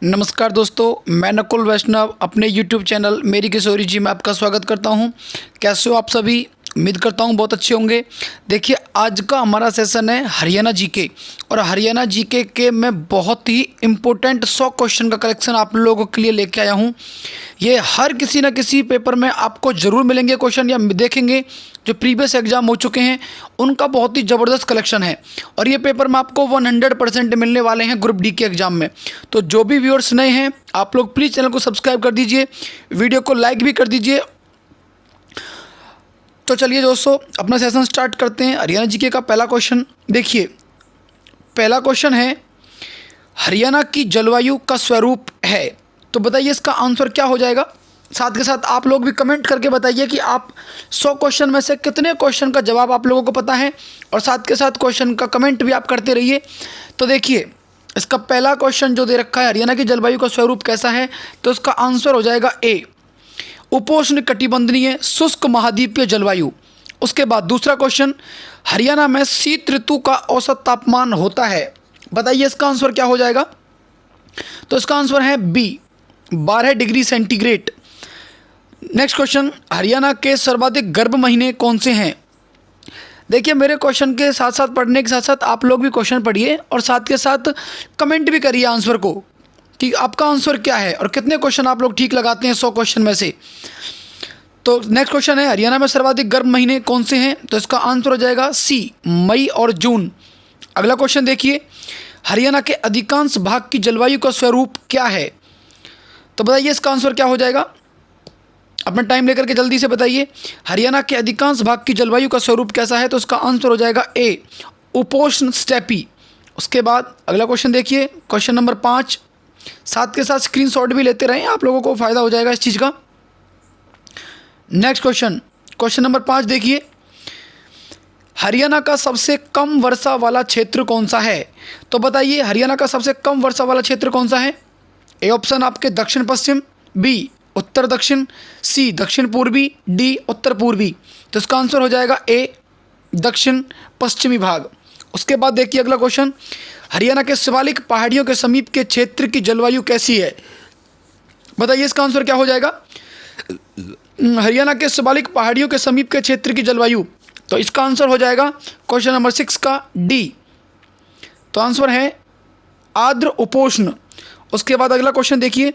नमस्कार दोस्तों, मैं नकुल वैष्णव अपने YouTube चैनल मेरी किशोरी जी में आपका स्वागत करता हूं। कैसे हो आप सभी? उम्मीद करता हूं बहुत अच्छे होंगे। देखिए, आज का हमारा सेशन है हरियाणा जीके और हरियाणा जीके के मैं बहुत ही इम्पोर्टेंट 100 क्वेश्चन का कलेक्शन आप लोगों के लिए लेके आया हूं। ये हर किसी न किसी पेपर में आपको ज़रूर मिलेंगे क्वेश्चन या देखेंगे जो प्रीवियस एग्जाम हो चुके हैं उनका बहुत ही ज़बरदस्त कलेक्शन है और ये पेपर में आपको 100% मिलने वाले हैं ग्रुप डी के एग्ज़ाम में। तो जो भी व्यूअर्स नए हैं आप लोग प्लीज़ चैनल को सब्सक्राइब कर दीजिए, वीडियो को लाइक भी कर दीजिए। तो चलिए दोस्तों, अपना सेशन स्टार्ट करते हैं। हरियाणा जीके का पहला क्वेश्चन देखिए। पहला क्वेश्चन है, हरियाणा की जलवायु का स्वरूप है। तो बताइए इसका आंसर क्या हो जाएगा। साथ के साथ आप लोग भी कमेंट करके बताइए कि आप 100 क्वेश्चन में से कितने क्वेश्चन का जवाब आप लोगों को पता है और साथ के साथ क्वेश्चन का कमेंट भी आप करते रहिए। तो देखिए, इसका पहला क्वेश्चन जो दे रखा है, हरियाणा की जलवायु का स्वरूप कैसा है, तो इसका आंसर हो जाएगा ए, उपोष्ण कटिबंधीय शुष्क महाद्वीपीय जलवायु। उसके बाद दूसरा क्वेश्चन, हरियाणा में शीत ऋतु का औसत तापमान होता है। बताइए इसका आंसर क्या हो जाएगा। तो इसका आंसर है B, 12 degree centigrade. Next question, Haryana के सर्वाधिक गर्म महीने कौन से हैं। देखिए, मेरे क्वेश्चन के साथ साथ पढ़ने के साथ साथ आप लोग भी क्वेश्चन पढ़िए और साथ के साथ कमेंट भी करिए आंसर को कि आपका आंसर क्या है और कितने क्वेश्चन आप लोग ठीक लगाते हैं 100 क्वेश्चन में से। तो नेक्स्ट क्वेश्चन है, हरियाणा में सर्वाधिक गर्म महीने कौन से हैं। तो इसका आंसर हो जाएगा सी, मई और जून। अगला क्वेश्चन देखिए, हरियाणा के अधिकांश भाग की जलवायु का स्वरूप क्या है। तो बताइए इसका आंसर क्या हो जाएगा। अपना टाइम लेकर के जल्दी से बताइए, हरियाणा के अधिकांश भाग की जलवायु का स्वरूप कैसा है। तो इसका आंसर हो जाएगा ए, उपोष्ण स्टेपी। उसके बाद अगला क्वेश्चन देखिए, क्वेश्चन नंबर 5। साथ के साथ स्क्रीनशॉट भी लेते रहें, आप लोगों को फ़ायदा हो जाएगा इस चीज़ का। नेक्स्ट क्वेश्चन, क्वेश्चन नंबर 5 देखिए, हरियाणा का सबसे कम वर्षा वाला क्षेत्र कौन सा है। तो बताइए हरियाणा का सबसे कम वर्षा वाला क्षेत्र कौन सा है। ए ऑप्शन आपके दक्षिण पश्चिम, बी उत्तर दक्षिण, सी दक्षिण पूर्वी, डी उत्तर पूर्वी। तो इसका आंसर हो जाएगा ए, दक्षिण पश्चिमी भाग। उसके बाद देखिए अगला क्वेश्चन, हरियाणा के शिवालिक पहाड़ियों के समीप के क्षेत्र की जलवायु कैसी है। बताइए इसका आंसर क्या हो जाएगा। हरियाणा के शिवालिक पहाड़ियों के समीप के क्षेत्र की जलवायु, तो इसका आंसर हो जाएगा क्वेश्चन नंबर 6 का डी। तो आंसर है आर्द्र उपोष्ण। उसके बाद अगला क्वेश्चन देखिए,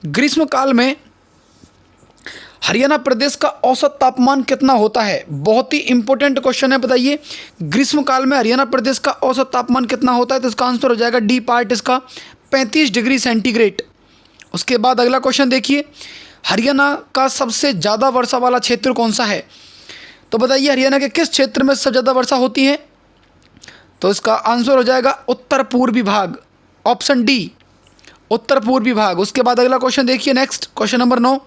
ग्रीष्म काल में हरियाणा प्रदेश का औसत तापमान कितना होता है। बहुत ही इंपॉर्टेंट क्वेश्चन है। बताइए ग्रीष्म काल में हरियाणा प्रदेश का औसत तापमान कितना होता है। तो इसका आंसर हो जाएगा डी पार्ट, इसका 35 डिग्री सेंटीग्रेड। उसके बाद अगला क्वेश्चन देखिए, हरियाणा का सबसे ज़्यादा वर्षा वाला क्षेत्र कौन सा है। तो बताइए हरियाणा के किस क्षेत्र में सबसे ज़्यादा वर्षा होती है। तो इसका आंसर हो जाएगा उत्तर पूर्वी भाग, ऑप्शन डी उत्तर पूर्वी भाग। उसके बाद अगला क्वेश्चन देखिए, नेक्स्ट क्वेश्चन नंबर 9।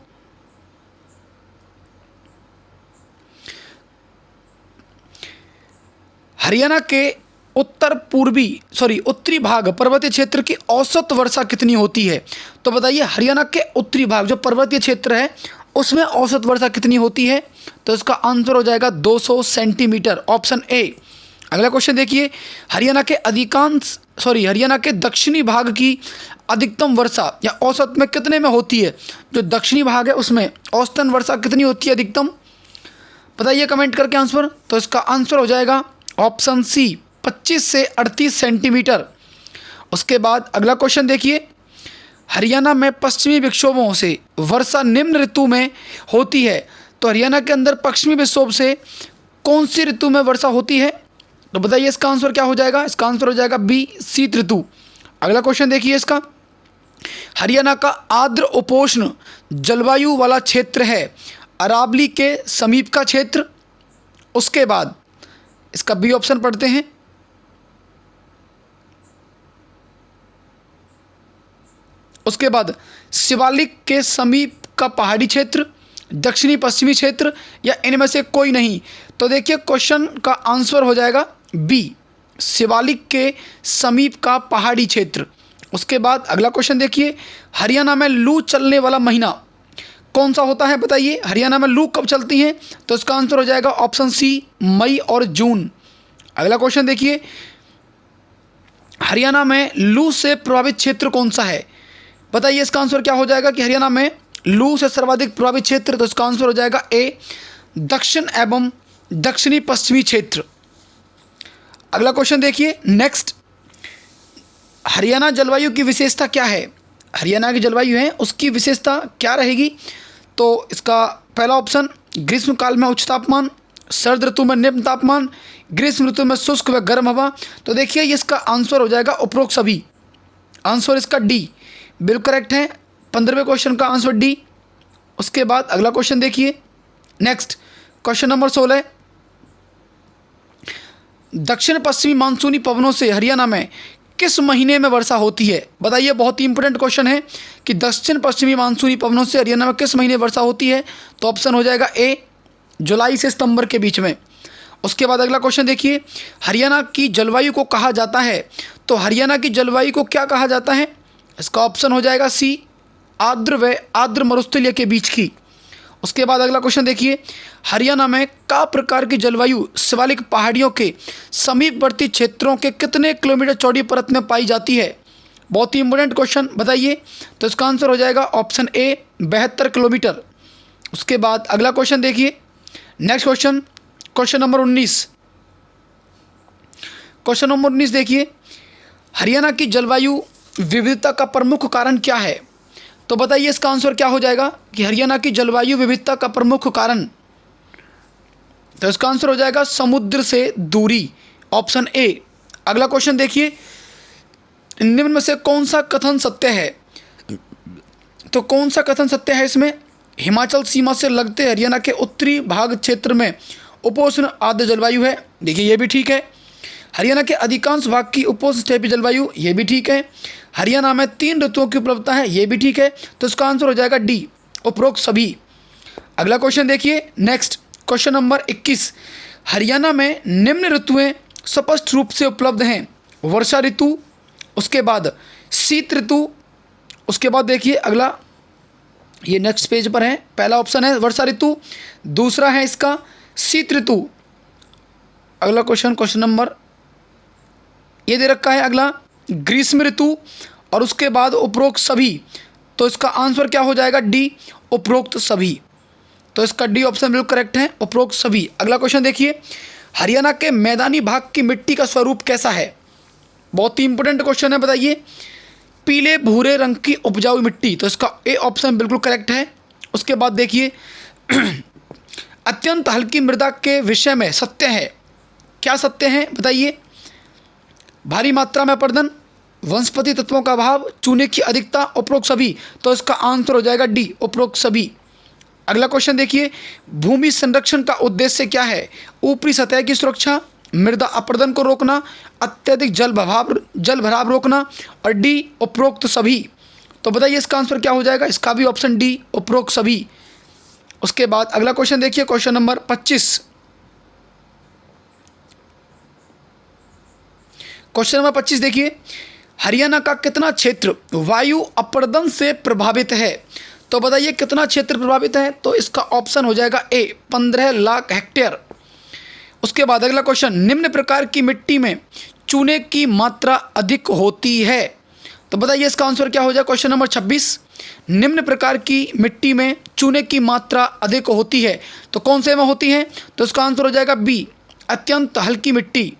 हरियाणा के उत्तरी भाग पर्वतीय क्षेत्र की औसत वर्षा कितनी होती है। तो बताइए हरियाणा के उत्तरी भाग जो पर्वतीय क्षेत्र है उसमें औसत वर्षा कितनी होती है। तो इसका आंसर हो जाएगा 200 सेंटीमीटर, ऑप्शन ए। अगला क्वेश्चन देखिए, हरियाणा के दक्षिणी भाग की अधिकतम वर्षा या औसत में कितने में होती है। जो दक्षिणी भाग है उसमें औसतन वर्षा कितनी होती है अधिकतम। बताइए कमेंट करके आंसर। तो इसका आंसर हो जाएगा ऑप्शन सी, 25 से 38 सेंटीमीटर। उसके बाद अगला क्वेश्चन देखिए, हरियाणा में पश्चिमी विक्षोभों से वर्षा निम्न ऋतु में होती है। तो हरियाणा के अंदर पश्चिमी विक्षोभ से कौन सी ऋतु में वर्षा होती है। तो बताइए इसका आंसर क्या हो जाएगा। इसका आंसर हो जाएगा बी, शीत ऋतु। अगला क्वेश्चन देखिए इसका, हरियाणा का आर्द्र उपोष्ण जलवायु वाला क्षेत्र है अरावली के समीप का क्षेत्र। उसके बाद इसका बी ऑप्शन पढ़ते हैं, उसके बाद शिवालिक के समीप का पहाड़ी क्षेत्र, दक्षिणी पश्चिमी क्षेत्र या इनमें से कोई नहीं। तो देखिए क्वेश्चन का आंसर हो जाएगा बी, शिवालिक के समीप का पहाड़ी क्षेत्र। उसके बाद अगला क्वेश्चन देखिए, हरियाणा में लू चलने वाला महीना कौन सा होता है। बताइए हरियाणा में लू कब चलती हैं। तो इसका आंसर हो जाएगा ऑप्शन सी, मई और जून। अगला क्वेश्चन देखिए, हरियाणा में लू से प्रभावित क्षेत्र कौन सा है। बताइए इसका आंसर क्या हो जाएगा कि हरियाणा में लू से सर्वाधिक प्रभावित क्षेत्र, तो इसका आंसर हो जाएगा ए दक्षिण एवं दक्षिणी पश्चिमी क्षेत्र। अगला क्वेश्चन देखिए नेक्स्ट, हरियाणा जलवायु की विशेषता क्या है? हरियाणा की जलवायु है उसकी विशेषता क्या रहेगी? तो इसका पहला ऑप्शन ग्रीष्म काल में उच्च तापमान, शरद ऋतु में निम्न तापमान, ग्रीष्म ऋतु में शुष्क व गर्म हवा। तो देखिए इसका आंसर हो जाएगा उपरोक्त सभी। आंसर इसका डी बिल्कुल करेक्ट है। 15वें क्वेश्चन का आंसर डी। उसके बाद अगला क्वेश्चन देखिए नेक्स्ट, क्वेश्चन नंबर 16, दक्षिण पश्चिमी मानसूनी पवनों से हरियाणा में किस महीने में वर्षा होती है? बताइए, बहुत ही इंपॉर्टेंट क्वेश्चन है कि दक्षिण पश्चिमी मानसूनी पवनों से हरियाणा में किस महीने वर्षा होती है? तो ऑप्शन हो जाएगा ए जुलाई से सितंबर के बीच में। उसके बाद अगला क्वेश्चन देखिए, हरियाणा की जलवायु को कहा जाता है, तो हरियाणा की जलवायु को क्या कहा जाता है? इसका ऑप्शन हो जाएगा सी आर्द्र व आर्द्र मरुस्थलीय के बीच की। उसके बाद अगला क्वेश्चन देखिए, हरियाणा में का प्रकार की जलवायु शिवालिक पहाड़ियों के समीपवर्ती क्षेत्रों के कितने किलोमीटर चौड़ी परत में पाई जाती है? बहुत ही इंपॉर्टेंट क्वेश्चन, बताइए। तो इसका आंसर हो जाएगा ऑप्शन ए 72 किलोमीटर। उसके बाद अगला क्वेश्चन देखिए next question, question number 19। Question number 19 देखिए, हरियाणा की जलवायु विविधता का प्रमुख कारण क्या है? तो बताइए इसका आंसर क्या हो जाएगा कि हरियाणा की जलवायु विविधता का प्रमुख कारण, तो इसका आंसर हो जाएगा समुद्र से दूरी, ऑप्शन ए। अगला क्वेश्चन देखिए, निम्न में से कौन सा कथन सत्य है? तो कौन सा कथन सत्य है इसमें? हिमाचल सीमा से लगते हरियाणा के उत्तरी भाग क्षेत्र में उपोष्ण आर्द्र जलवायु है। देखिए ये भी ठीक है। हरियाणा के अधिकांश भाग की उपोष्ण स्टेपी जलवायु, ये भी ठीक है। हरियाणा में 3 ऋतुओं की उपलब्धता है, ये भी ठीक है। तो इसका आंसर हो जाएगा डी उपरोक्त सभी। अगला क्वेश्चन देखिए नेक्स्ट, क्वेश्चन नंबर 21, हरियाणा में निम्न ऋतुएं स्पष्ट रूप से उपलब्ध हैं, वर्षा ऋतु, उसके बाद शीत ऋतु, उसके बाद देखिए अगला, ये नेक्स्ट पेज पर है, पहला ऑप्शन है वर्षा ऋतु, दूसरा है इसका शीत ऋतु। अगला क्वेश्चन, क्वेश्चन नंबर ये दे रखा है अगला ग्रीष्म ऋतु, और उसके बाद उपरोक्त सभी। तो इसका आंसर क्या हो जाएगा? डी उपरोक्त सभी। तो इसका डी ऑप्शन बिल्कुल करेक्ट है, उपरोक्त सभी। अगला क्वेश्चन देखिए, हरियाणा के मैदानी भाग की मिट्टी का स्वरूप कैसा है? बहुत ही इंपॉर्टेंट क्वेश्चन है, बताइए। पीले भूरे रंग की उपजाऊ मिट्टी, तो इसका ए ऑप्शन बिल्कुल करेक्ट है। उसके बाद देखिए अत्यंत हल्की मृदा के विषय में सत्य है, क्या सत्य है बताइए? भारी मात्रा में अपरदन, वनस्पति तत्वों का अभाव, चूने की अधिकता, उपरोक्त सभी। तो इसका आंसर हो जाएगा डी उपरोक्त सभी। अगला क्वेश्चन देखिए, भूमि संरक्षण का उद्देश्य क्या है? ऊपरी सतह की सुरक्षा, मृदा अपरदन को रोकना, अत्यधिक जल भराव रोकना, और डी उपरोक्त सभी। तो बताइए इसका आंसर क्या हो जाएगा? इसका भी ऑप्शन डी उपरोक्त सभी। उसके बाद अगला क्वेश्चन देखिए, क्वेश्चन नंबर 25। क्वेश्चन नंबर 25 देखिए, हरियाणा का कितना क्षेत्र वायु अपरदन से प्रभावित है? तो बताइए कितना क्षेत्र प्रभावित है? तो इसका ऑप्शन हो जाएगा ए 15 लाख हेक्टेयर। उसके बाद अगला क्वेश्चन, निम्न प्रकार की मिट्टी में चूने की मात्रा अधिक होती है। तो बताइए इसका आंसर क्या हो जाए? क्वेश्चन नंबर 26, निम्न प्रकार की मिट्टी में चूने की मात्रा अधिक होती है, तो कौन से में होती है? तो इसका आंसर हो जाएगा बी अत्यंत हल्की मिट्टी।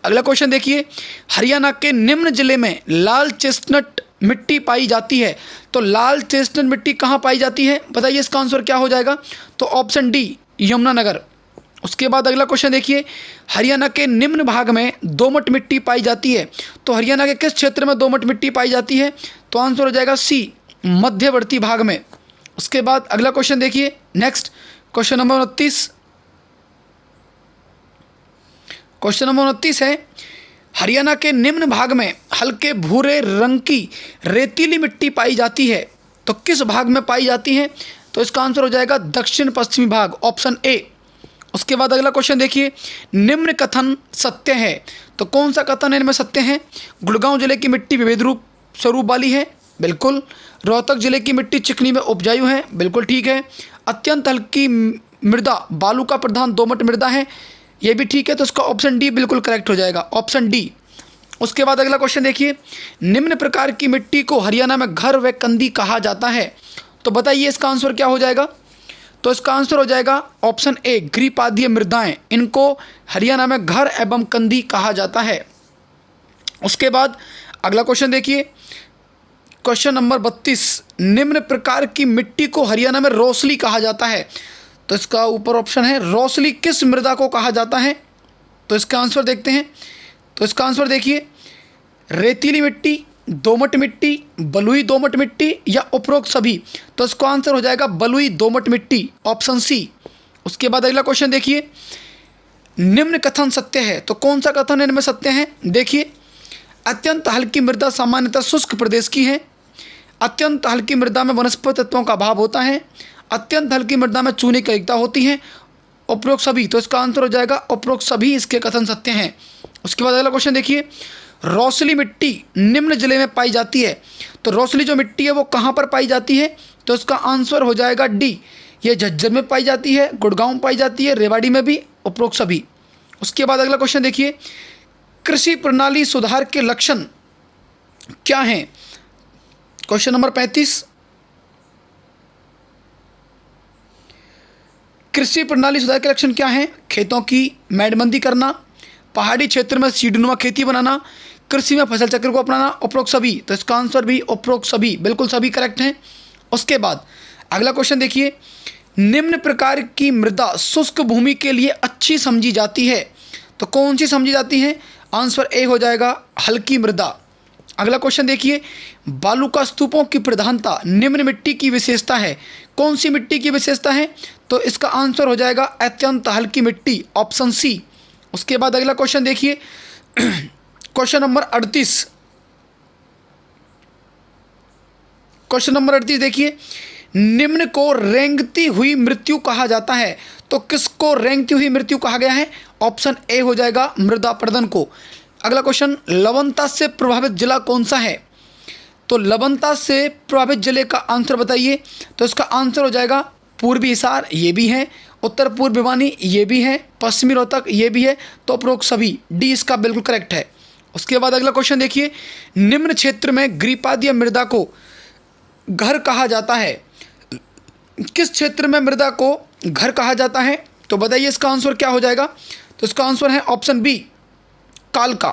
अगला क्वेश्चन देखिए, हरियाणा के निम्न जिले में लाल चेस्टनट मिट्टी पाई जाती है, तो लाल चेस्टनट मिट्टी कहाँ पाई जाती है? बताइए इसका आंसर क्या हो जाएगा? तो ऑप्शन डी यमुनानगर। उसके बाद अगला क्वेश्चन देखिए, हरियाणा के निम्न भाग में दोमट मिट्टी पाई जाती है, तो हरियाणा के किस क्षेत्र में दोमट मिट्टी पाई जाती है? तो आंसर हो जाएगा सी मध्यवर्ती भाग में। उसके बाद अगला क्वेश्चन देखिए next, question number 29। Question number 29 है, हरियाणा के निम्न भाग में हल्के भूरे रंग की रेतीली मिट्टी पाई जाती है, तो किस भाग में पाई जाती है? तो इसका आंसर हो जाएगा दक्षिण पश्चिमी भाग, ऑप्शन ए। उसके बाद अगला क्वेश्चन देखिए, निम्न कथन सत्य है, तो कौन सा कथन इनमें सत्य है? गुड़गांव जिले की मिट्टी विविध स्वरूप वाली है, बिल्कुल। रोहतक जिले की मिट्टी चिकनी में उपजाऊ है, बिल्कुल ठीक है। अत्यंत हल्की मृदा बालू का प्रधान दोमट मृदा है, ये भी ठीक है। तो इसका ऑप्शन डी बिल्कुल करेक्ट हो जाएगा, ऑप्शन डी। उसके बाद अगला क्वेश्चन देखिए, निम्न प्रकार की मिट्टी को हरियाणा में घर व कंदी कहा जाता है। तो बताइए इसका आंसर क्या हो जाएगा। तो इसका आंसर हो जाएगा ऑप्शन ए, ग्रीपादीय मृदाएं। इनको हरियाणा में घर एवं कंदी कहा जाता है। उसके बाद अगला क्वेश्चन देखिए, क्वेश्चन नंबर 32, निम्न प्रकार की मिट्टी को हरियाणा में रोसली कहा जाता है। तो इसका ऊपर ऑप्शन है, रोसली किस मृदा को कहा जाता है। तो इसका आंसर देखते हैं। तो इसका आंसर देखिए, रेतीली मिट्टी, दोमट मिट्टी, बलुई दोमट मिट्टी या उपरोक्त सभी। तो इसका आंसर हो जाएगा बलुई दोमट मिट्टी, ऑप्शन सी। उसके बाद अगला क्वेश्चन देखिए, निम्न कथन सत्य है। तो कौन सा कथन इनमें सत्य है। देखिए, अत्यंत हल्की मृदा सामान्यतः शुष्क प्रदेश की है, अत्यंत हल्की मृदा में वनस्पति तत्वों का अभाव होता है, अत्यंत हल्की मृदा में चूने की अधिकता होती है, उपरोक्त सभी। तो इसका आंसर हो जाएगा उपरोक्त सभी इसके कथन सत्य हैं। उसके बाद अगला क्वेश्चन देखिए, रोसली मिट्टी निम्न जिले में पाई जाती है। तो रोसली जो मिट्टी है वो कहाँ पर पाई जाती है। तो इसका आंसर हो जाएगा डी, ये झज्जर में पाई जाती है, गुड़गांव में पाई जाती है, रेवाड़ी में भी, उपरोक्त सभी। उसके बाद अगला क्वेश्चन देखिए, कृषि प्रणाली सुधार के लक्षण क्या हैं। क्वेश्चन नंबर 35, कृषि प्रणाली सुधार के लक्षण क्या हैं। खेतों की मेड़बंदी करना, पहाड़ी क्षेत्र में सीढ़ीनुमा खेती बनाना, कृषि में फसल चक्र को अपनाना, उपरोक्त सभी। तो इसका आंसर भी उपरोक्त सभी, बिल्कुल सभी करेक्ट हैं। उसके बाद अगला क्वेश्चन देखिए, निम्न प्रकार की मृदा शुष्क भूमि के लिए अच्छी समझी जाती है। तो कौन सी समझी जाती है। आंसर ए हो जाएगा हल्की मृदा। अगला क्वेश्चन देखिए, बालुका स्तूपों की प्रधानता निम्न मिट्टी की विशेषता है। कौन सी मिट्टी की विशेषता है। तो इसका आंसर हो जाएगा अत्यंत हल्की मिट्टी, ऑप्शन सी। उसके बाद अगला क्वेश्चन देखिए, क्वेश्चन नंबर 38, क्वेश्चन नंबर 38 देखिए, निम्न को रेंगती हुई मृत्यु कहा जाता है। तो किसको रेंगती हुई मृत्यु कहा गया है। ऑप्शन ए हो जाएगा मृदा प्रदन को। अगला क्वेश्चन, लवणता से प्रभावित जिला कौन सा है। तो लवणता से प्रभावित जिले का आंसर बताइए। तो इसका आंसर हो जाएगा पूर्वी हिसार, ये भी है, उत्तर पूर्व भिवानी, ये भी है, पश्चिमी रोहतक, ये भी है। तो उपरोक्त सभी, डी इसका बिल्कुल करेक्ट है। उसके बाद अगला क्वेश्चन देखिए, निम्न क्षेत्र में ग्रीपादीय मृदा को घर कहा जाता है। किस क्षेत्र में मृदा को घर कहा जाता है। तो बताइए इसका आंसर क्या हो जाएगा। तो इसका आंसर है ऑप्शन बी, कालका।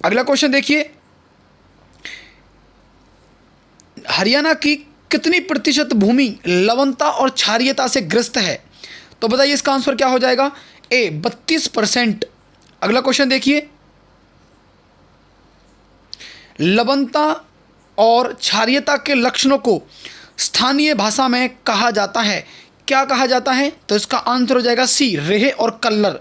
अगला क्वेश्चन देखिए, हरियाणा की कितनी प्रतिशत भूमि लवणता और क्षारीयता से ग्रस्त है। तो बताइए इसका आंसर क्या हो जाएगा। ए 32%। अगला क्वेश्चन देखिए, लवणता और क्षारीयता के लक्षणों को स्थानीय भाषा में कहा जाता है। क्या कहा जाता है। तो इसका आंसर हो जाएगा सी, रेह और कल्लर।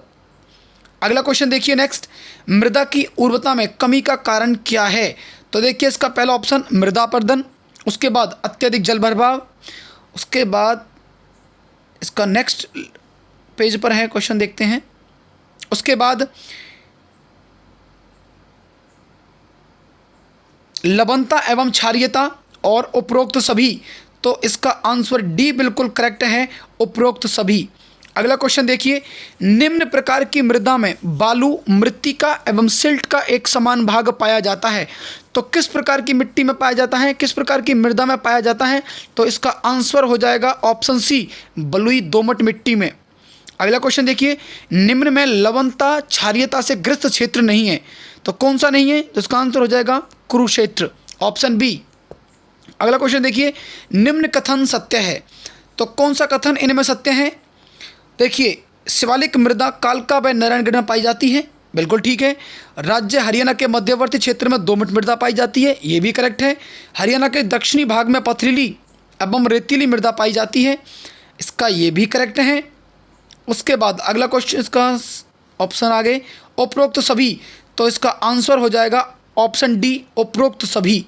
अगला क्वेश्चन देखिए नेक्स्ट, मृदा की उर्वरता में कमी का कारण क्या है। तो देखिए इसका पहला ऑप्शन मृदा अपरदन, उसके बाद अत्यधिक जल प्रभाव, उसके बाद इसका नेक्स्ट पेज पर है क्वेश्चन देखते हैं, उसके बाद लवणता एवं क्षारीयता और उपरोक्त सभी। तो इसका आंसर डी बिल्कुल करेक्ट है, उपरोक्त सभी। अगला क्वेश्चन देखिए, निम्न प्रकार की मृदा में बालू, मृत्तिका एवं सिल्ट का एक समान भाग पाया जाता है। तो किस प्रकार की मिट्टी में पाया जाता है, किस प्रकार की मृदा में पाया जाता है। तो इसका आंसर हो जाएगा ऑप्शन सी, बलुई दोमट मिट्टी में। अगला क्वेश्चन देखिए, निम्न में लवणता क्षारीयता से ग्रस्त क्षेत्र नहीं है। तो कौन सा नहीं है। तो इसका आंसर हो जाएगा कुरुक्षेत्र, ऑप्शन बी। अगला क्वेश्चन देखिए, निम्न कथन सत्य है। तो कौन सा कथन इनमें सत्य है। देखिए, शिवालिक मृदा कालका व नारायणगढ़ में पाई जाती है, बिल्कुल ठीक है। राज्य हरियाणा के मध्यवर्ती क्षेत्र में दोमट मृदा पाई जाती है, ये भी करेक्ट है। हरियाणा के दक्षिणी भाग में पथरीली एवं रेतीली मृदा पाई जाती है, इसका ये भी करेक्ट है। उसके बाद अगला क्वेश्चन, इसका ऑप्शन आगे उपरोक्त सभी। तो इसका आंसर हो जाएगा ऑप्शन डी, उपरोक्त सभी।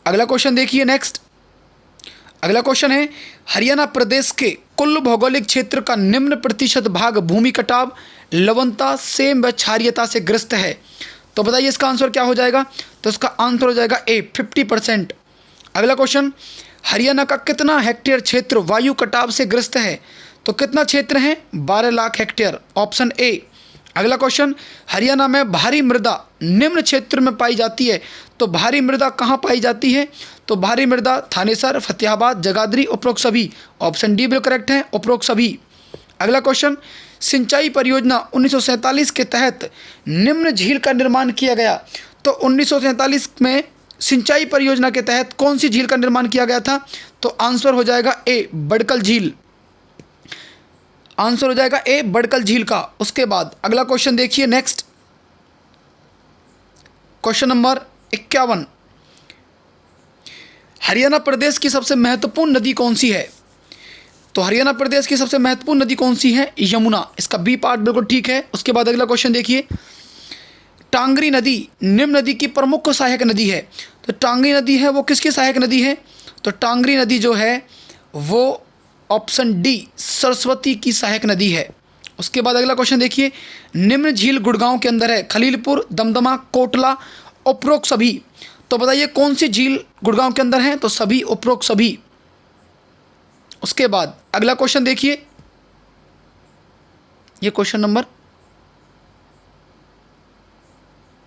अगला क्वेश्चन देखिए नेक्स्ट, अगला क्वेश्चन है, हरियाणा प्रदेश के कुल भौगोलिक क्षेत्र का निम्न प्रतिशत भाग भूमि कटाव, लवणता, सेम व क्षारीयता से ग्रस्त है। तो बताइए इसका आंसर क्या हो जाएगा। तो इसका आंसर हो जाएगा ए 50%। अगला क्वेश्चन, हरियाणा का कितना हेक्टेयर क्षेत्र वायु कटाव से ग्रस्त है। तो कितना क्षेत्र है, 12 लाख हेक्टेयर, ऑप्शन ए। अगला क्वेश्चन, हरियाणा में भारी मृदा निम्न क्षेत्र में पाई जाती है, तो भारी मृदा कहाँ पाई जाती है? तो भारी मृदा थानेसर, फतेहाबाद, जगाधरी, उपरोक्त सभी। ऑप्शन डी बिल्कुल करेक्ट है, उपरोक्त सभी। अगला क्वेश्चन, सिंचाई परियोजना 1947 के तहत निम्न झील का निर्माण किया गया, तो 1947 में सिंचाई परियोजना के तहत कौन सी झील का निर्माण किया गया था? तो आंसर हो जाएगा ए, बड़कल झील। आंसर हो जाएगा ए, बड़कल झील का। उसके बाद अगला क्वेश्चन देखिए, नेक्स्ट क्वेश्चन नंबर 51, हरियाणा प्रदेश की सबसे महत्वपूर्ण नदी कौन सी है? तो हरियाणा प्रदेश की सबसे महत्वपूर्ण नदी कौन सी है? यमुना। इसका बी पार्ट बिल्कुल ठीक है। उसके बाद अगला क्वेश्चन देखिए, टांगरी नदी निम्न नदी की प्रमुख सहायक नदी है, तो टांगरी नदी है वो किसकी सहायक नदी है? तो टांगरी नदी जो है वो ऑप्शन डी, सरस्वती की सहायक नदी है। उसके बाद अगला क्वेश्चन देखिए, निम्न झील गुड़गांव के अंदर है, खलीलपुर, दमदमा, कोटला, उपरोक्त सभी। तो बताइए कौन सी झील गुड़गांव के अंदर है? तो सभी, उपरोक्त सभी। उसके बाद अगला क्वेश्चन देखिए, ये क्वेश्चन नंबर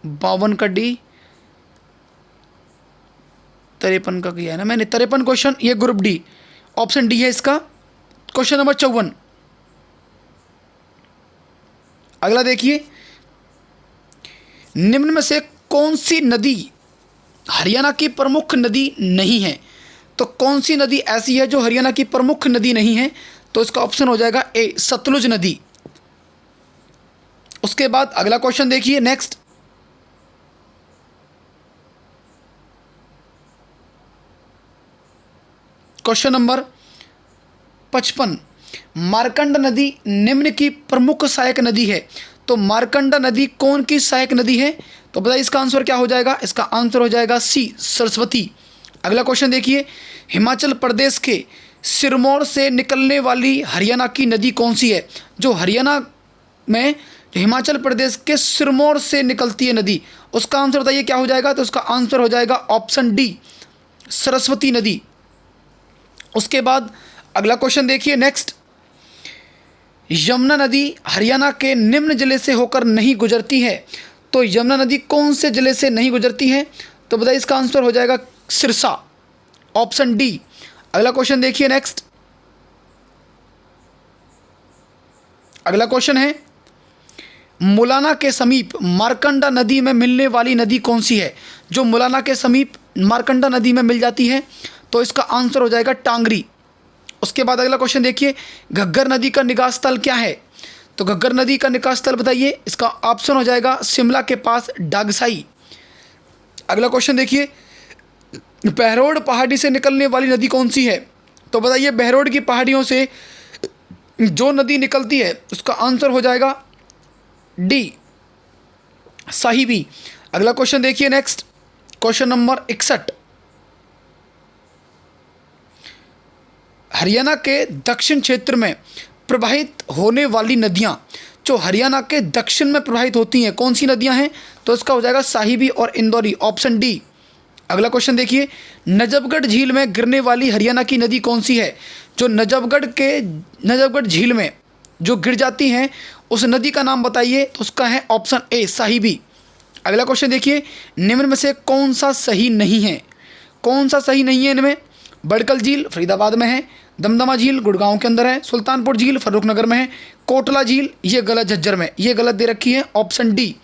52 का डी, 53 का किया है ना मैंने, 53 क्वेश्चन, ये ग्रुप डी, ऑप्शन डी है इसका। क्वेश्चन नंबर 54, अगला देखिए, निम्न में से कौन सी नदी हरियाणा की प्रमुख नदी नहीं है? तो कौन सी नदी ऐसी है जो हरियाणा की प्रमुख नदी नहीं है? तो इसका ऑप्शन हो जाएगा ए, सतलुज नदी। उसके बाद अगला क्वेश्चन देखिए, नेक्स्ट, क्वेश्चन नंबर 55, मार्कंड नदी निम्न की प्रमुख सहायक नदी है, तो मार्कंडा नदी कौन की सहायक नदी है? तो बताइए इसका आंसर क्या हो जाएगा? इसका आंसर हो जाएगा सी, सरस्वती। अगला क्वेश्चन देखिए, हिमाचल प्रदेश के सिरमौर से निकलने वाली हरियाणा की नदी कौन सी है? जो हरियाणा में जो हिमाचल प्रदेश के सिरमौर से निकलती है नदी, उसका आंसर बताइए क्या हो जाएगा? तो उसका आंसर हो जाएगा ऑप्शन डी, सरस्वती नदी। उसके बाद अगला क्वेश्चन देखिए, नेक्स्ट, यमुना नदी हरियाणा के निम्न जिले से होकर नहीं गुजरती है, तो यमुना नदी कौन से जिले से नहीं गुजरती है? तो बताइए इसका आंसर हो जाएगा सिरसा, ऑप्शन डी। अगला क्वेश्चन देखिए, नेक्स्ट, अगला क्वेश्चन है, मुलाना के समीप मार्कंडा नदी में मिलने वाली नदी कौन सी है? जो मुलाना के समीप मार्कंडा नदी में मिल जाती है, तो इसका आंसर हो जाएगा टांगरी। उसके बाद अगला क्वेश्चन देखिए, घग्गर नदी का निकास स्थल क्या है? तो घग्गर नदी का निकास स्थल बताइए, इसका ऑप्शन हो जाएगा शिमला के पास डागसाई। अगला क्वेश्चन देखिए, बहरोड पहाड़ी से निकलने वाली नदी कौन सी है? तो बताइए बहरोड की पहाड़ियों से जो नदी निकलती है उसका आंसर हो जाएगा डी, साहिबी। अगला क्वेश्चन देखिए, नेक्स्ट, क्वेश्चन नंबर 61, हरियाणा के दक्षिण क्षेत्र में प्रवाहित होने वाली नदियां, जो हरियाणा के दक्षिण में प्रवाहित होती हैं, कौन सी नदियां हैं? तो इसका हो जाएगा साहिबी और इंदौरी, ऑप्शन डी। अगला क्वेश्चन देखिए, नजफगढ़ झील में गिरने वाली हरियाणा की नदी कौन सी है? जो नजफगढ़ झील में जो गिर जाती हैं उस नदी का नाम बताइए, तो उसका है ऑप्शन ए, साहिबी। अगला क्वेश्चन देखिए, निम्न में से कौन सा सही नहीं है? कौन सा सही नहीं है इनमें? बड़कल झील फरीदाबाद में है, दमदमा झील गुड़गांव के अंदर है, सुल्तानपुर झील फर्रुखनगर में है, कोटला झील ये गलत झज्जर में, ये गलत दे रखी है, ऑप्शन डी।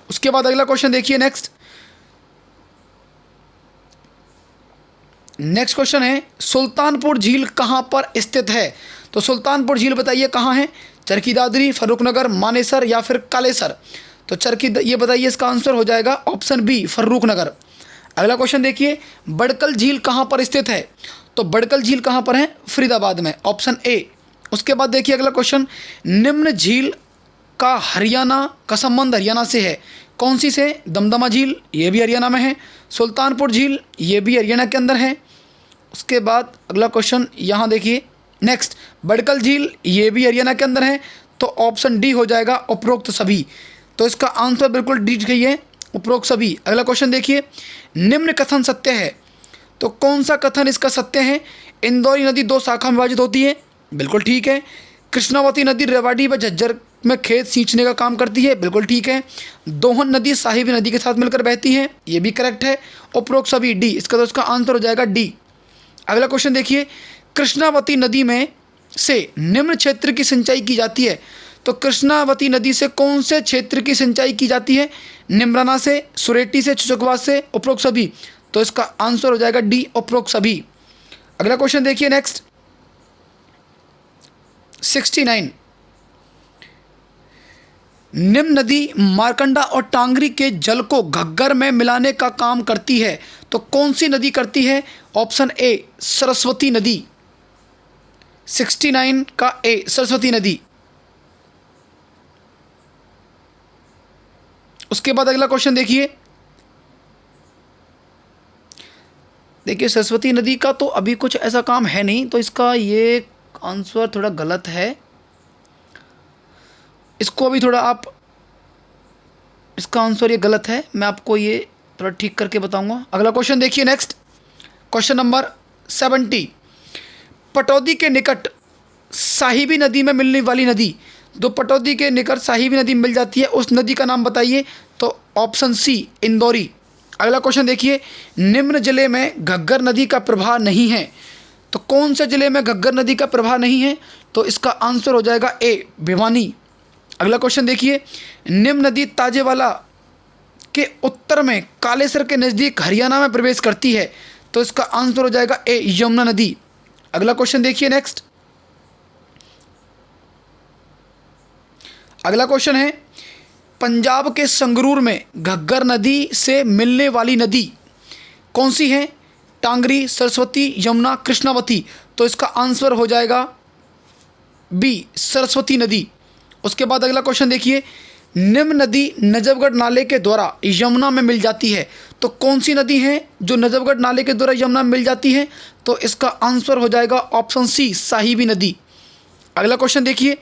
उसके बाद अगला क्वेश्चन देखिए, नेक्स्ट क्वेश्चन है, सुल्तानपुर झील कहाँ पर स्थित है? तो सुल्तानपुर झील बताइए कहाँ है? चरखी दादरी, फर्रुखनगर, मानेसर या फिर कालेसर? तो ये बताइए, इसका आंसर हो जाएगा ऑप्शन बी, फर्रुखनगर। अगला क्वेश्चन देखिए, बड़कल झील कहाँ पर स्थित है? तो बड़कल झील कहाँ पर है? फरीदाबाद में, ऑप्शन ए। उसके बाद देखिए अगला क्वेश्चन, निम्न झील का हरियाणा का संबंध हरियाणा से है, कौन सी से? दमदमा झील ये भी हरियाणा में है, सुल्तानपुर झील ये भी हरियाणा के अंदर है। उसके बाद अगला क्वेश्चन यहाँ देखिए, नेक्स्ट, बड़कल झील ये भी हरियाणा के अंदर है, तो ऑप्शन डी हो जाएगा उपरोक्त सभी। तो इसका आंसर बिल्कुल डी गई है, उपरोक्त सभी। अगला क्वेश्चन देखिए, निम्न कथन सत्य है, तो कौन सा कथन इसका सत्य है? इंदौरी नदी 2 शाखा में विभाजित होती है, बिल्कुल ठीक है। कृष्णावती नदी रेवाड़ी व झज्जर वक्त में खेत सींचने का काम करती है, बिल्कुल ठीक है। दोहन नदी साहिबी नदी के साथ मिलकर बहती है, ये भी करेक्ट है। उपरोक्त सभी डी, इसका तो इसका आंसर हो जाएगा डी। अगला क्वेश्चन देखिए, कृष्णावती नदी में से निम्न क्षेत्र की सिंचाई की जाती है। तो कृष्णावती नदी से कौन से क्षेत्र की सिंचाई की जाती है? निम्राना से, सुरेटी से, चुचकवास से, उपरोक्त सभी। तो इसका आंसर हो जाएगा डी, उपरोक्त सभी। अगला क्वेश्चन देखिए नेक्स्ट 69, निम्न नदी मारकंडा और टांगरी के जल को घग्गर में मिलाने का काम करती है। तो कौन सी नदी करती है? ऑप्शन ए सरस्वती नदी। 69 का ए सरस्वती नदी। उसके बाद अगला क्वेश्चन देखिए सरस्वती नदी का तो अभी कुछ ऐसा काम है नहीं, तो इसका ये आंसर थोड़ा गलत है। इसको अभी थोड़ा आप, इसका आंसर ये गलत है, मैं आपको ये थोड़ा ठीक करके बताऊंगा। अगला क्वेश्चन देखिए नेक्स्ट क्वेश्चन नंबर 70, पटौदी के निकट साहिबी नदी में मिलने वाली नदी। जो पटौदी के निकट साहिबी नदी मिल जाती है, उस नदी का नाम बताइए। तो ऑप्शन सी इंदौरी। अगला क्वेश्चन देखिए, निम्न जिले में घग्गर नदी का प्रवाह नहीं है। तो कौन से जिले में घग्गर नदी का प्रवाह नहीं है? तो इसका आंसर हो जाएगा ए भिवानी। अगला क्वेश्चन देखिए, निम्न नदी ताजेवाला के उत्तर में कालेसर के नज़दीक हरियाणा में प्रवेश करती है। तो इसका आंसर हो जाएगा ए यमुना नदी। अगला क्वेश्चन देखिए नेक्स्ट, अगला क्वेश्चन है, पंजाब के संगरूर में घग्गर नदी से मिलने वाली नदी कौन सी है? टांगरी, सरस्वती, यमुना, कृष्णावती। तो इसका आंसर हो जाएगा बी सरस्वती नदी। उसके बाद अगला क्वेश्चन देखिए, निम्न नदी नजफगढ़ नाले के द्वारा यमुना में मिल जाती है। तो कौन सी नदी है जो नजफगढ़ नाले के द्वारा यमुना में मिल जाती है? तो इसका आंसर हो जाएगा ऑप्शन सी साहिबी नदी। अगला क्वेश्चन देखिए,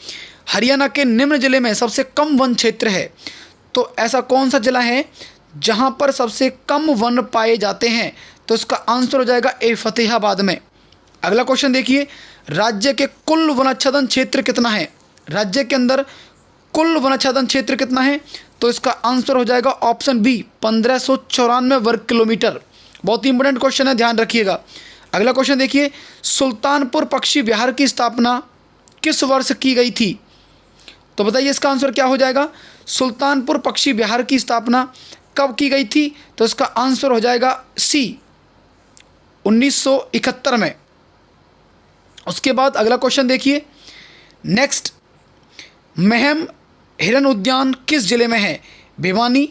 हरियाणा के निम्न जिले में सबसे कम वन क्षेत्र है। तो ऐसा कौन सा जिला है जहां पर सबसे कम वन पाए जाते हैं? तो इसका आंसर हो जाएगा ए फतेहाबाद में। अगला क्वेश्चन देखिए, राज्य के कुल वनाच्छादन क्षेत्र कितना है? राज्य के अंदर कुल वनाच्छादन क्षेत्र कितना है? तो इसका आंसर हो जाएगा ऑप्शन बी 1594 वर्ग किलोमीटर। बहुत ही इंपॉर्टेंट क्वेश्चन है, ध्यान रखिएगा। अगला क्वेश्चन देखिए, सुल्तानपुर पक्षी विहार की स्थापना किस वर्ष की गई थी? तो बताइए इसका आंसर क्या हो जाएगा? सुल्तानपुर पक्षी विहार की स्थापना कब की गई थी? तो इसका आंसर हो जाएगा सी 1971 में। उसके बाद अगला क्वेश्चन देखिए नेक्स्ट, महम हिरन उद्यान किस जिले में है? भिवानी।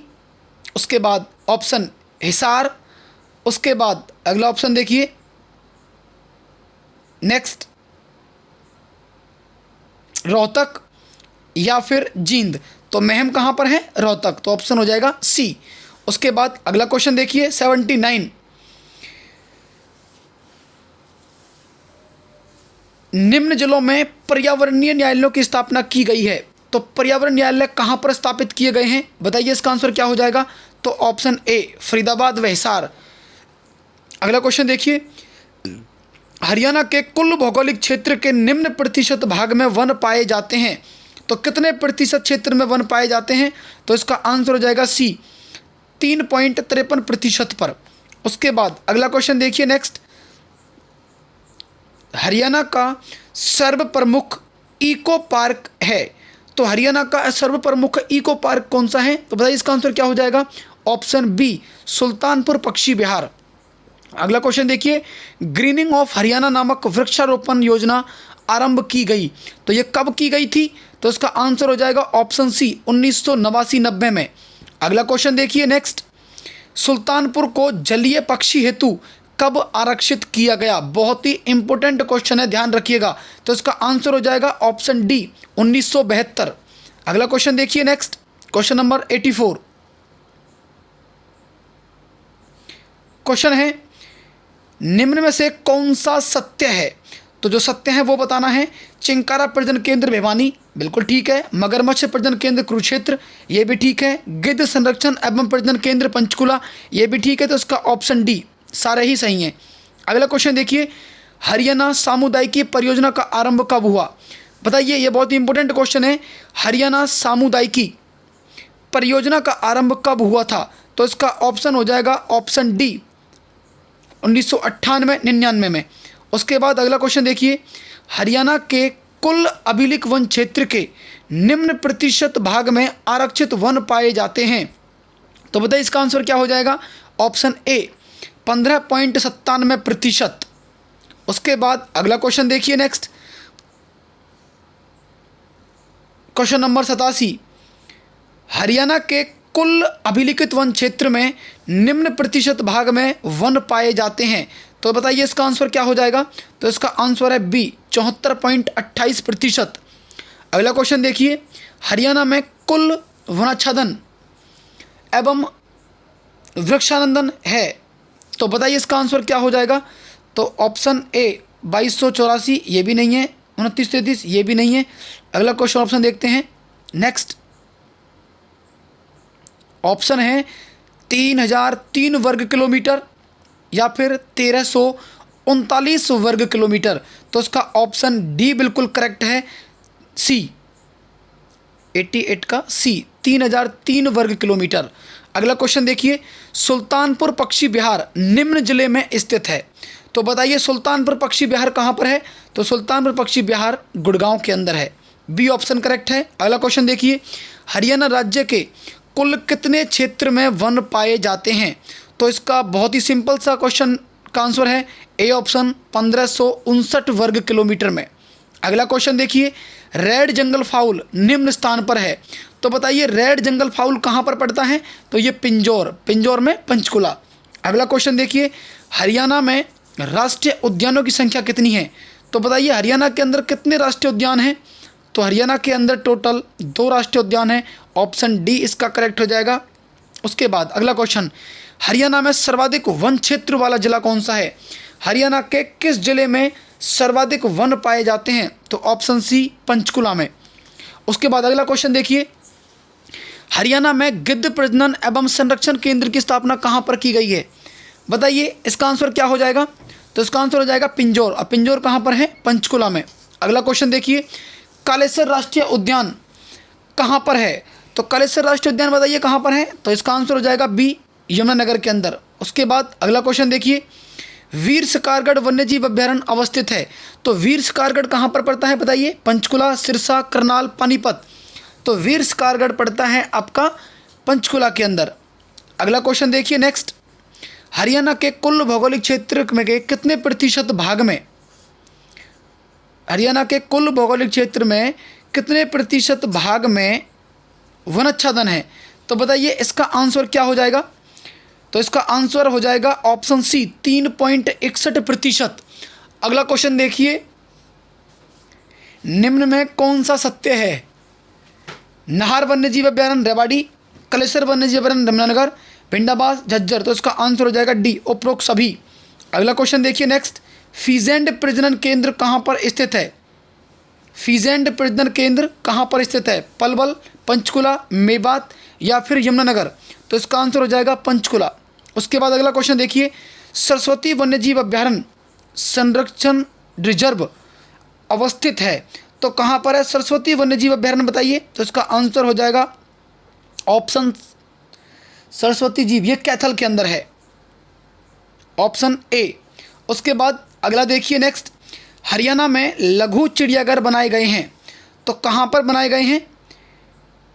उसके बाद ऑप्शन हिसार। उसके बाद अगला ऑप्शन देखिए नेक्स्ट, रोहतक या फिर जींद। तो महम कहाँ पर है? रोहतक। तो ऑप्शन हो जाएगा सी। उसके बाद अगला क्वेश्चन देखिए 79, निम्न जिलों में पर्यावरणीय न्यायालयों की स्थापना की गई है। तो पर्यावरण न्यायालय कहाँ पर स्थापित किए गए हैं? बताइए इसका आंसर क्या हो जाएगा? तो ऑप्शन ए फरीदाबाद व हिसार। अगला क्वेश्चन देखिए, हरियाणा के कुल भौगोलिक क्षेत्र के निम्न प्रतिशत भाग में वन पाए जाते हैं। तो कितने प्रतिशत क्षेत्र में वन पाए जाते हैं? तो इसका आंसर हो जाएगा सी 3.53% पर। उसके बाद अगला क्वेश्चन देखिए नेक्स्ट, हरियाणा का सर्व प्रमुख इको पार्क है। तो हरियाणा का सर्व प्रमुख इको पार्क कौन सा है? तो बताइए इसका आंसर क्या हो जाएगा? ऑप्शन बी सुल्तानपुर पक्षी विहार। अगला क्वेश्चन देखिए, ग्रीनिंग ऑफ हरियाणा नामक वृक्षारोपण योजना आरंभ की गई। तो ये कब की गई थी? तो इसका आंसर हो जाएगा ऑप्शन सी 1989-90 में। अगला क्वेश्चन देखिए नेक्स्ट, सुल्तानपुर को जलीय पक्षी हेतु कब आरक्षित किया गया? बहुत ही इंपॉर्टेंट क्वेश्चन है, ध्यान रखिएगा। तो इसका आंसर हो जाएगा ऑप्शन डी 1972। अगला क्वेश्चन देखिए नेक्स्ट क्वेश्चन नंबर 84। क्वेश्चन है, निम्न में से कौन सा सत्य है? तो जो सत्य है वो बताना है। चिंकारा प्रजनन केंद्र भिवानी, बिल्कुल ठीक है। मगरमच्छ प्रजनन केंद्र कुरुक्षेत्र, ये भी ठीक है। गिद्ध संरक्षण एवं प्रजनन केंद्र पंचकुला, ये भी ठीक है। तो इसका ऑप्शन डी सारे ही सही हैं। अगला क्वेश्चन देखिए, हरियाणा सामुदायिक परियोजना का आरंभ कब हुआ? बताइए, ये बहुत ही इंपॉर्टेंट क्वेश्चन है। हरियाणा सामुदायिकी परियोजना का आरंभ कब हुआ था? तो इसका ऑप्शन हो जाएगा ऑप्शन डी 1998-99 में। उसके बाद अगला क्वेश्चन देखिए, हरियाणा के कुल अभिलिख वन क्षेत्र के निम्न प्रतिशत भाग में आरक्षित वन पाए जाते हैं? तो बताइए इसका आंसर क्या हो जाएगा? Option A 15.97%। उसके बाद अगला क्वेश्चन देखिए नेक्स्ट, क्वेश्चन नंबर 87, हरियाणा के कुल अभिलिखित वन क्षेत्र में निम्न प्रतिशत भाग में वन पाए जाते हैं? तो बताइए इसका आंसर क्या हो जाएगा? तो इसका आंसर है बी 74.28%। अगला क्वेश्चन देखिए, हरियाणा में कुल वनाच्छादन एवं वृक्षानंदन है? तो बताइए इसका आंसर क्या हो जाएगा? तो ऑप्शन ए 2284, ये भी नहीं है। 2933, ये भी नहीं है। अगला क्वेश्चन ऑप्शन देखते हैं नेक्स्ट, ऑप्शन है 3003 वर्ग किलोमीटर या फिर 1339 वर्ग किलोमीटर। तो इसका ऑप्शन डी बिल्कुल करेक्ट है, सी 88 का सी 3003 वर्ग किलोमीटर। अगला क्वेश्चन देखिए, सुल्तानपुर पक्षी विहार निम्न जिले में स्थित है? तो बताइए सुल्तानपुर पक्षी विहार कहाँ पर है? तो सुल्तानपुर पक्षी विहार गुड़गांव के अंदर है, बी ऑप्शन करेक्ट है। अगला क्वेश्चन देखिए, हरियाणा राज्य के कुल कितने क्षेत्र में वन पाए जाते हैं? तो इसका बहुत ही सिंपल सा क्वेश्चन का आंसर है ए ऑप्शन 1559 वर्ग किलोमीटर में। अगला क्वेश्चन देखिए, रेड जंगल फाउल निम्न स्थान पर है? तो बताइए रेड जंगल फाउल कहाँ पर पड़ता है? तो ये पिंजौर में पंचकुला। अगला क्वेश्चन देखिए, हरियाणा में राष्ट्रीय उद्यानों की संख्या कितनी है? तो बताइए हरियाणा के अंदर कितने राष्ट्रीय उद्यान हैं? तो हरियाणा के अंदर टोटल 2 राष्ट्रीय उद्यान हैं, ऑप्शन डी इसका करेक्ट हो जाएगा। उसके बाद अगला क्वेश्चन, हरियाणा में सर्वाधिक वन क्षेत्र वाला जिला कौन सा है? हरियाणा के किस जिले में सर्वाधिक वन पाए जाते हैं? तो ऑप्शन सी पंचकुला में। उसके बाद अगला क्वेश्चन देखिए, हरियाणा में गिद्ध प्रजनन एवं संरक्षण केंद्र की स्थापना कहाँ पर की गई है? बताइए इसका आंसर क्या हो जाएगा? तो इसका आंसर हो जाएगा पिंजौर, और पिंजौर कहाँ पर है? पंचकुला में। अगला क्वेश्चन देखिए, कालेसर राष्ट्रीय उद्यान कहाँ पर है? तो कालेसर राष्ट्रीय उद्यान बताइए कहाँ पर है? तो इसका आंसर हो जाएगा बी यमुनानगर के अंदर। उसके बाद अगला क्वेश्चन देखिए, वीर शिकारगढ़ वन्यजीव अभ्यारण्य अवस्थित है? तो वीर शिकारगढ़ कहाँ पर पड़ता है बताइए? पंचकुला, सिरसा, करनाल, पानीपत। तो वीर शिकारगढ़ पड़ता है आपका पंचकुला के अंदर। अगला क्वेश्चन देखिए नेक्स्ट, हरियाणा के कुल भौगोलिक क्षेत्र में के कितने प्रतिशत भाग में, हरियाणा के कुल भौगोलिक क्षेत्र में कितने प्रतिशत भाग में वनाच्छादन है? तो बताइए इसका आंसर क्या हो जाएगा? तो इसका आंसर हो जाएगा ऑप्शन सी 3.61%। अगला क्वेश्चन देखिए, निम्न में कौन सा सत्य है? नाहर वन्यजीव अभ्यारण्य रेवाड़ी, कलेसर वन्यजीव अभ्यारण्य यमुनानगर, भिंडाबाद, झज्जर। तो इसका आंसर हो जाएगा डी उपरोक्त सभी। अगला क्वेश्चन देखिए नेक्स्ट, फीजेंड प्रजनन केंद्र कहाँ पर स्थित है? फीजेंड प्रजनन केंद्र कहाँ पर स्थित है? पलवल, पंचकुला, मेवात या फिर यमुनानगर। तो इसका आंसर हो जाएगा पंचकुला। उसके बाद अगला क्वेश्चन देखिए, सरस्वती वन्यजीव अभ्यारण्य संरक्षण रिजर्व अवस्थित है? तो कहाँ पर है सरस्वती वन्यजीव अभ्यारण्य बताइए? तो इसका आंसर हो जाएगा ऑप्शन सरस्वती जीव, ये कैथल के अंदर है, ऑप्शन ए। उसके बाद अगला देखिए नेक्स्ट, हरियाणा में लघु चिड़ियाघर बनाए गए हैं? तो कहाँ पर बनाए गए हैं?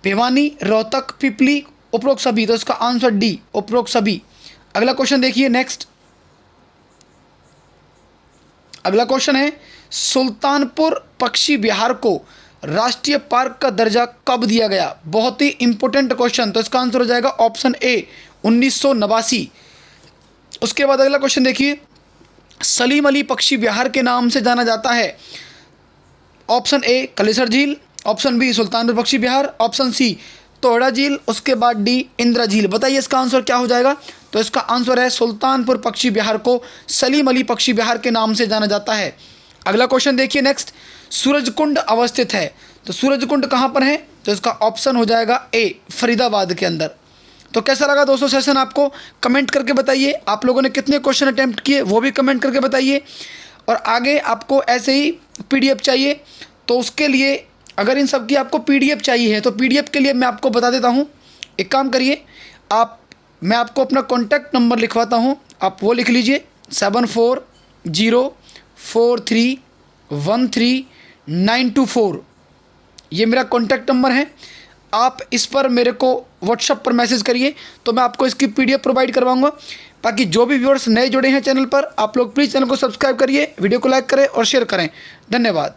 भिवानी, रोहतक, पिपली, उपरोक्त सभी। तो इसका आंसर डी उपरोक्त सभी। अगला क्वेश्चन देखिए नेक्स्ट, अगला क्वेश्चन है, सुल्तानपुर पक्षी विहार को राष्ट्रीय पार्क का दर्जा कब दिया गया? बहुत ही इंपॉर्टेंट क्वेश्चन। तो इसका आंसर हो जाएगा ऑप्शन ए 1989। उसके बाद अगला क्वेश्चन देखिए, सलीम अली पक्षी विहार के नाम से जाना जाता है? ऑप्शन ए कलेसर झील, ऑप्शन बी सुल्तानपुर पक्षी विहार, ऑप्शन सी तोड़ा झील, उसके बाद डी इंदिरा झील। बताइए इसका आंसर क्या हो जाएगा? तो इसका आंसर है सुल्तानपुर पक्षी विहार को सलीम अली पक्षी विहार के नाम से जाना जाता है। अगला क्वेश्चन देखिए नेक्स्ट, सूरजकुंड अवस्थित है? तो सूरजकुंड कहाँ पर है? तो इसका ऑप्शन हो जाएगा ए फरीदाबाद के अंदर। तो कैसा लगा दोस्तों सेशन आपको? कमेंट करके बताइए। आप लोगों ने कितने क्वेश्चन अटेम्प्ट किए वो भी कमेंट करके बताइए। और आगे आपको ऐसे ही पीडीएफ चाहिए तो उसके लिए अगर इन सब की आपको PDF चाहिए है तो PDF के लिए मैं आपको बता देता हूँ। एक काम करिए, मैं आपको अपना कॉन्टैक्ट नंबर लिखवाता हूँ, आप वो लिख लीजिए 7404313924। ये मेरा कॉन्टैक्ट नंबर है। आप इस पर मेरे को व्हाट्सएप पर मैसेज करिए तो मैं आपको इसकी PDF प्रोवाइड करवाऊंगा। बाकी जो भी व्यूअर्स नए जुड़े हैं चैनल पर, आप लोग प्लीज़ चैनल को सब्सक्राइब करिए, वीडियो को लाइक करें और शेयर करें। धन्यवाद।